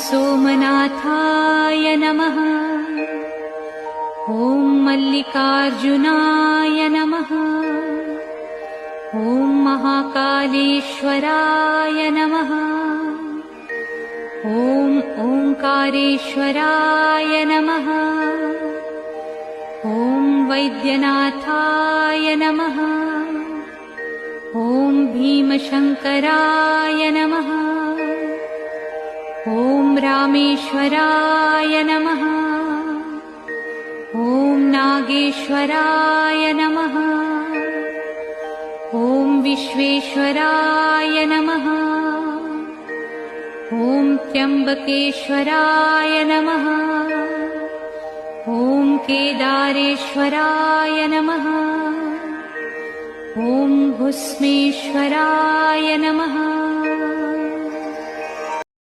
सोमनाथाय नमः। ॐ मल्लिकार्जुनाय नमः। ॐ महाकालेश्वराय नमः। ॐ ओंकारेश्वराय नमः। ॐ वैद्यनाथाय नमः। ॐ भीमशंकराय नमः। ॐ रामेश्वराय नमः। ॐ नागेश्वराय नमः। ॐ विश्वेश्वराय नमः। ॐ त्र्यंबकेश्वराय नमः। ॐ केदारेश्वराय नमः। ॐ भुस्मेश्वराय नमः।